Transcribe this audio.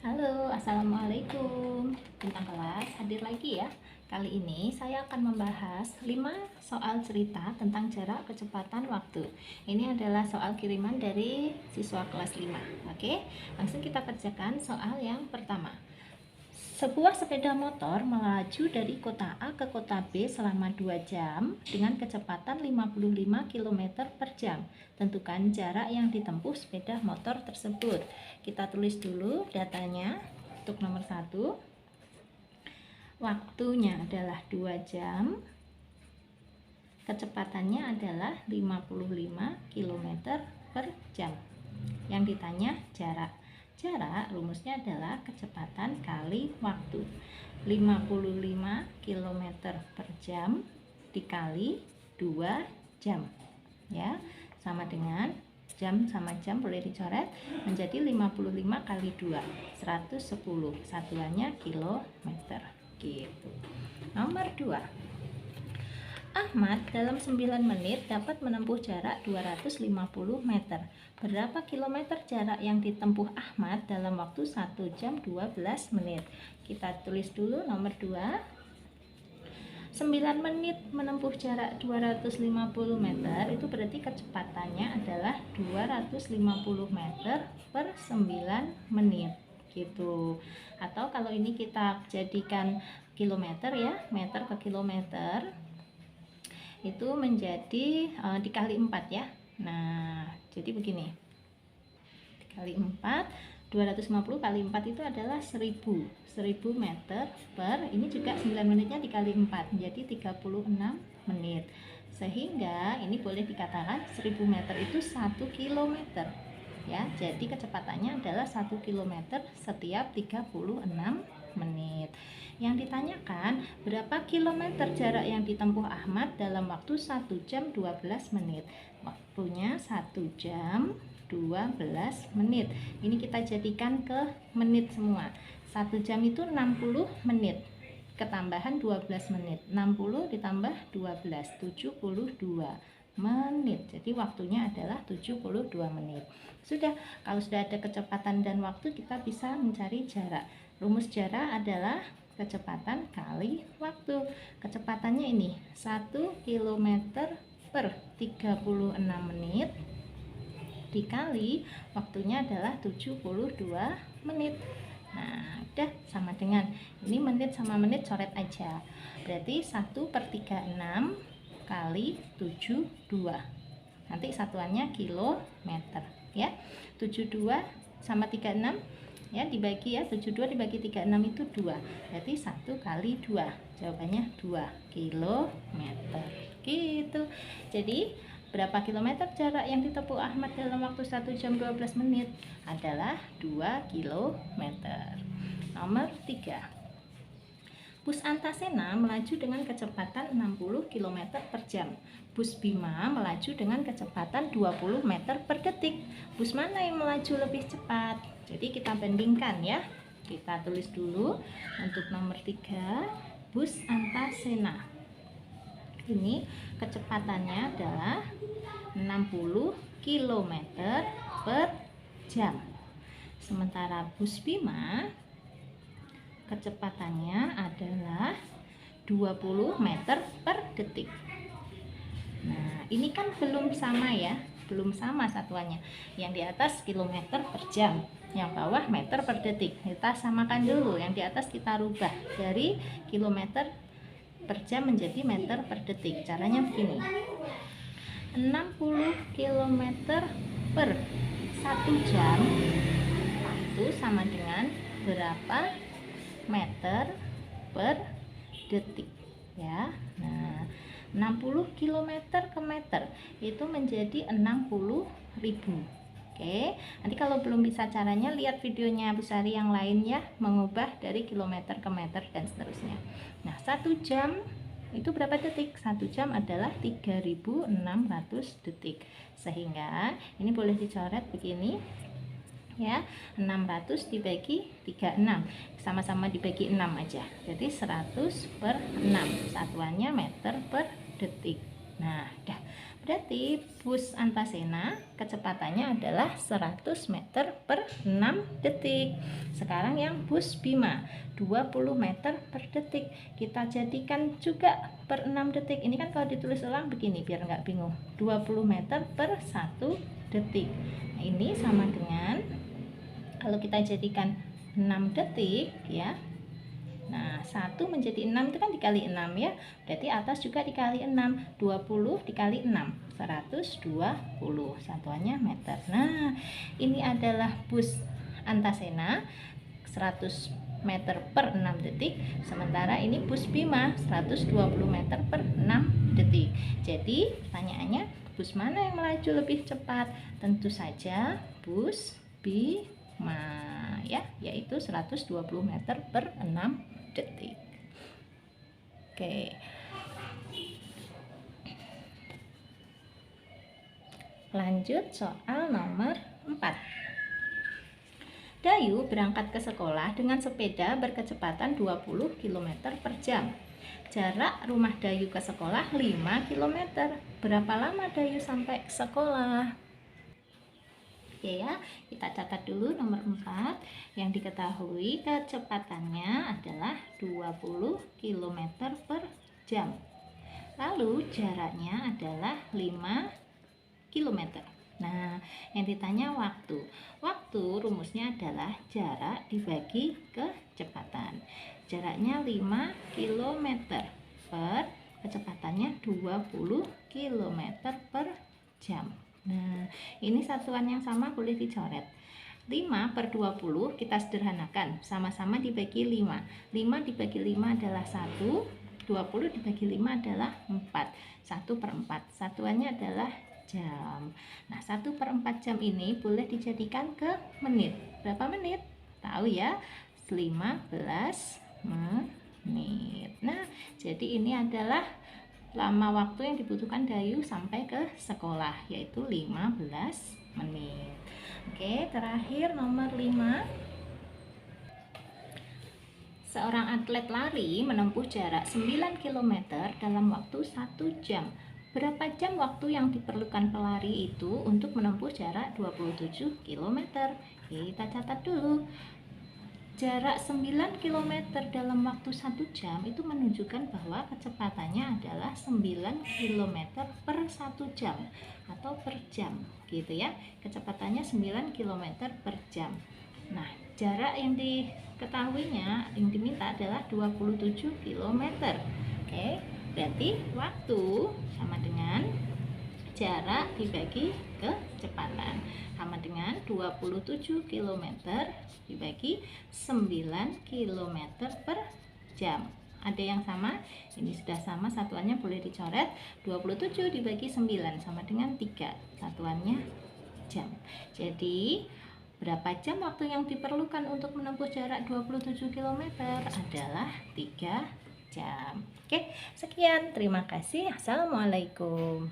Halo, assalamualaikum. Bintang kelas hadir lagi ya. Kali ini saya akan membahas 5 soal cerita tentang jarak kecepatan waktu. Ini adalah soal kiriman dari siswa kelas 5. Oke, langsung kita kerjakan soal yang pertama. Sebuah sepeda motor melaju dari kota A ke kota B selama 2 jam dengan kecepatan 55 km per jam. Tentukan jarak yang ditempuh sepeda motor tersebut. Kita tulis dulu datanya. Untuk nomor 1, waktunya adalah 2 jam, kecepatannya adalah 55 km per jam. Yang ditanya jarak. Jarak rumusnya adalah kecepatan kali waktu. 55 km per jam dikali 2 jam. Ya, sama dengan jam sama jam boleh dicoret menjadi 55 kali 2, 110. Satuannya kilometer. Gitu. Nomor 2. Ahmad dalam 9 menit dapat menempuh jarak 250 meter. Berapa kilometer jarak yang ditempuh Ahmad dalam waktu 1 jam 12 menit? Kita tulis dulu nomor 2. 9 menit menempuh jarak 250 meter, itu berarti kecepatannya adalah 250 meter per 9 menit. Gitu. Atau kalau ini kita jadikan kilometer ya, meter ke kilometer, itu menjadi dikali 4 ya. Nah, jadi begini. Dikali 4, 250 kali 4 itu adalah 1000 meter per, ini juga 9 menitnya dikali 4 menjadi 36 menit. Sehingga ini boleh dikatakan 1000 meter itu 1 kilometer. Ya, jadi kecepatannya adalah 1 kilometer setiap 36 menit. Yang ditanyakan berapa kilometer jarak yang ditempuh Ahmad dalam waktu 1 jam 12 menit. Waktunya 1 jam 12 menit. Ini kita jadikan ke menit semua. 1 jam itu 60 menit. Ketambahan 12 menit. 60 ditambah 12, 72 menit. Jadi waktunya adalah 72 menit. Sudah, kalau sudah ada kecepatan dan waktu, kita bisa mencari jarak. Rumus jarak adalah kecepatan kali waktu. Kecepatannya ini 1 km per 36 menit dikali waktunya adalah 72 menit. Nah, udah sama dengan ini menit sama menit coret aja. Berarti 1 per 36 kali 72. Nanti satuannya kilometer ya. 72 sama 36 ya, dibagi ya, 72 dibagi 36 itu 2. Berarti 1 kali 2. Jawabannya 2 kilometer. Gitu. Jadi berapa kilometer jarak yang ditempuh Ahmad dalam waktu 1 jam 12 menit? Adalah 2 kilometer. Nomor 3. Bus Antasena melaju dengan kecepatan 60 km per jam. Bus Bima melaju dengan kecepatan 20 meter per detik. Bus mana yang melaju lebih cepat? Jadi kita bandingkan ya. Kita tulis dulu untuk nomor 3, bus Antasena. Ini kecepatannya adalah 60 km per jam. Sementara bus Bima kecepatannya adalah 20 meter per detik. Nah, ini kan belum sama ya, belum sama satuannya. Yang di atas kilometer per jam, yang bawah meter per detik. Kita samakan dulu, yang di atas kita rubah dari kilometer per jam menjadi meter per detik. Caranya begini. 60 km per 1 jam itu sama dengan berapa meter per detik ya. Nah, 60 km ke meter itu menjadi 60.000. Oke, nanti kalau belum bisa caranya, lihat videonya Bu Sari yang lain ya, mengubah dari kilometer ke meter dan seterusnya. Nah, 1 jam itu berapa detik? 1 jam adalah 3600 detik. Sehingga ini boleh dicoret begini ya, 600 dibagi 36, sama-sama dibagi 6 aja, jadi 100 per 6, satuannya meter per detik. Nah, udah Berarti bus Antasena kecepatannya adalah 100 meter per 6 detik. Sekarang yang bus Bima 20 meter per detik. Kita jadikan juga per 6 detik. Ini kan kalau ditulis ulang begini biar nggak bingung. 20 meter per 1 detik. Nah, ini sama dengan kalau kita jadikan 6 detik ya. Nah, 1 menjadi 6 itu kan dikali 6 ya. Berarti atas juga dikali 6. 20 dikali 6. 120. Satuannya meter. Nah, ini adalah bus Antasena 100 meter per 6 detik. Sementara ini bus Bima 120 meter per 6 detik. Jadi, pertanyaannya bus mana yang melaju lebih cepat? Tentu saja bus Bima ya, yaitu 120 meter per 6 detik. Oke. Lanjut soal nomor 4. Dayu berangkat ke sekolah dengan sepeda berkecepatan 20 km per jam. Jarak rumah Dayu ke sekolah 5 km. Berapa lama Dayu sampai sekolah? Oke ya, kita catat dulu nomor 4. Yang diketahui kecepatannya adalah 20 km per jam. Lalu jaraknya adalah 5 km. Nah, yang ditanya waktu. Waktu rumusnya adalah jarak dibagi kecepatan. Jaraknya 5 km per kecepatannya 20 km per jam. Nah, ini satuan yang sama boleh dicoret. 5 per 20 kita sederhanakan, sama-sama dibagi 5. 5 dibagi 5 adalah 1, 20 dibagi 5 adalah 4. 1 per 4, satuannya adalah jam. Nah, 1 per 4 jam ini boleh dijadikan ke menit. Berapa menit? Tahu ya, 15 menit. Nah, jadi ini adalah lama waktu yang dibutuhkan Dayu sampai ke sekolah, yaitu 15 menit. Oke, terakhir nomor 5. Seorang atlet lari menempuh jarak 9 km dalam waktu 1 jam. Berapa jam waktu yang diperlukan pelari itu untuk menempuh jarak 27 km? Kita catat dulu. Jarak 9 km dalam waktu 1 jam itu menunjukkan bahwa kecepatannya adalah 9 km per 1 jam atau per jam gitu ya. Kecepatannya 9 km per jam. Nah, jarak yang diketahuinya yang diminta adalah 27 km. Oke, berarti waktu sama dengan jarak dibagi kecepatan, sama dengan 27 km dibagi 9 km per jam. Ada yang sama? Ini sudah sama, satuannya boleh dicoret. 27 dibagi 9 sama dengan 3, satuannya jam. Jadi berapa jam waktu yang diperlukan untuk menempuh jarak 27 km? Adalah 3 jam. Oke, sekian. Terima kasih. Assalamualaikum.